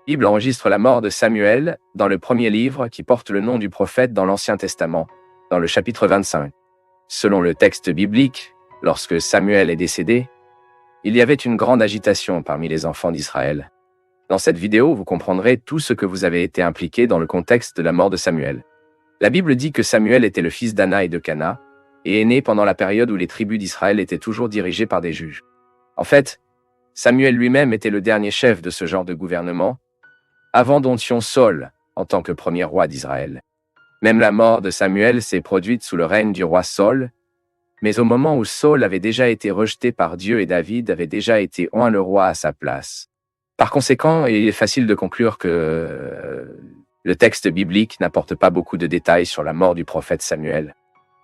Bible enregistre la mort de Samuel dans le premier livre qui porte le nom du prophète dans l'Ancien Testament, dans le chapitre 25. Selon le texte biblique, lorsque Samuel est décédé, il y avait une grande agitation parmi les enfants d'Israël. Dans cette vidéo, vous comprendrez tout ce que vous avez été impliqué dans le contexte de la mort de Samuel. La Bible dit que Samuel était le fils d'Anna et de Cana, et est né pendant la période où les tribus d'Israël étaient toujours dirigées par des juges. En fait, Samuel lui-même était le dernier chef de ce genre de gouvernement, avant d'onction Saul en tant que premier roi d'Israël. Même la mort de Samuel s'est produite sous le règne du roi Saul, mais au moment où Saul avait déjà été rejeté par Dieu et David avait déjà été oint le roi à sa place. Par conséquent, il est facile de conclure que le texte biblique n'apporte pas beaucoup de détails sur la mort du prophète Samuel.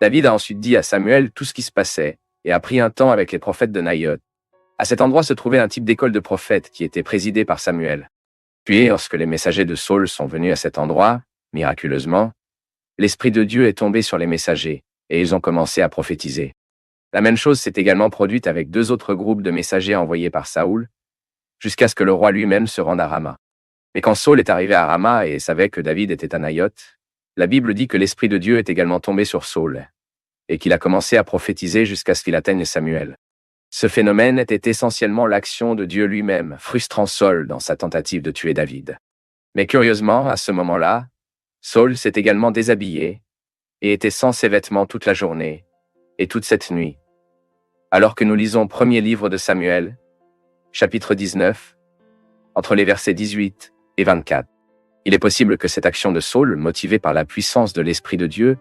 David a ensuite dit à Samuel tout ce qui se passait et a pris un temps avec les prophètes de Naïoth. À cet endroit se trouvait un type d'école de prophètes qui était présidé par Samuel. Puis, lorsque les messagers de Saul sont venus à cet endroit, miraculeusement, l'Esprit de Dieu est tombé sur les messagers, et ils ont commencé à prophétiser. La même chose s'est également produite avec 2 autres groupes de messagers envoyés par Saoul, jusqu'à ce que le roi lui-même se rende à Rama. Mais quand Saul est arrivé à Rama et savait que David était à Naïoth, la Bible dit que l'Esprit de Dieu est également tombé sur Saul, et qu'il a commencé à prophétiser jusqu'à ce qu'il atteigne Samuel. Ce phénomène était essentiellement l'action de Dieu lui-même, frustrant Saul dans sa tentative de tuer David. Mais curieusement, à ce moment-là, Saul s'est également déshabillé et était sans ses vêtements toute la journée et toute cette nuit. Alors que nous lisons premier livre de Samuel, chapitre 19, entre les versets 18 et 24. Il est possible que cette action de Saul, motivée par la puissance de l'Esprit de Dieu,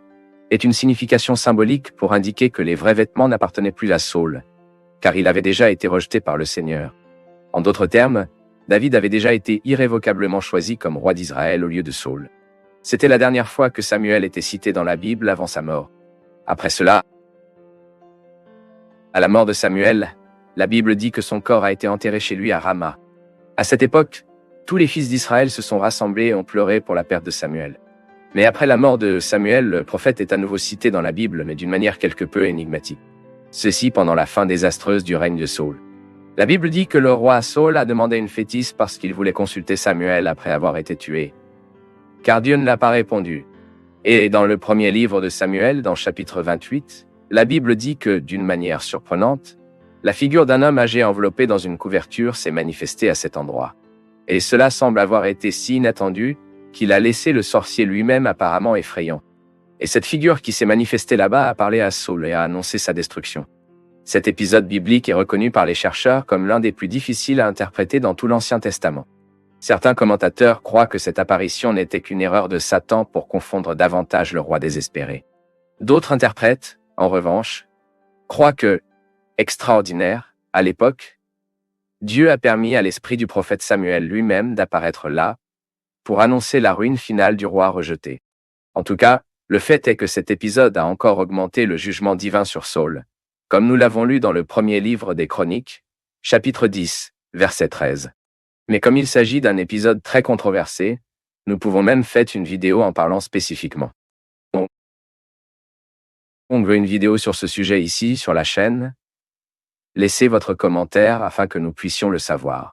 ait une signification symbolique pour indiquer que les vrais vêtements n'appartenaient plus à Saul, car il avait déjà été rejeté par le Seigneur. En d'autres termes, David avait déjà été irrévocablement choisi comme roi d'Israël au lieu de Saul. C'était la dernière fois que Samuel était cité dans la Bible avant sa mort. Après cela, à la mort de Samuel, la Bible dit que son corps a été enterré chez lui à Rama. À cette époque, tous les fils d'Israël se sont rassemblés et ont pleuré pour la perte de Samuel. Mais après la mort de Samuel, le prophète est à nouveau cité dans la Bible, mais d'une manière quelque peu énigmatique. Ceci pendant la fin désastreuse du règne de Saul. La Bible dit que le roi Saul a demandé une fétice parce qu'il voulait consulter Samuel après avoir été tué. Car Dieu ne l'a pas répondu. Et dans le premier livre de Samuel, dans chapitre 28, la Bible dit que, d'une manière surprenante, la figure d'un homme âgé enveloppé dans une couverture s'est manifestée à cet endroit. Et cela semble avoir été si inattendu qu'il a laissé le sorcier lui-même apparemment effrayant. Et cette figure qui s'est manifestée là-bas a parlé à Saul et a annoncé sa destruction. Cet épisode biblique est reconnu par les chercheurs comme l'un des plus difficiles à interpréter dans tout l'Ancien Testament. Certains commentateurs croient que cette apparition n'était qu'une erreur de Satan pour confondre davantage le roi désespéré. D'autres interprètes, en revanche, croient que, extraordinaire, à l'époque, Dieu a permis à l'esprit du prophète Samuel lui-même d'apparaître là, pour annoncer la ruine finale du roi rejeté. En tout cas, le fait est que cet épisode a encore augmenté le jugement divin sur Saul, comme nous l'avons lu dans le premier livre des Chroniques, chapitre 10, verset 13. Mais comme il s'agit d'un épisode très controversé, nous pouvons même faire une vidéo en parlant spécifiquement. On veut une vidéo sur ce sujet ici, sur la chaîne. Laissez votre commentaire afin que nous puissions le savoir.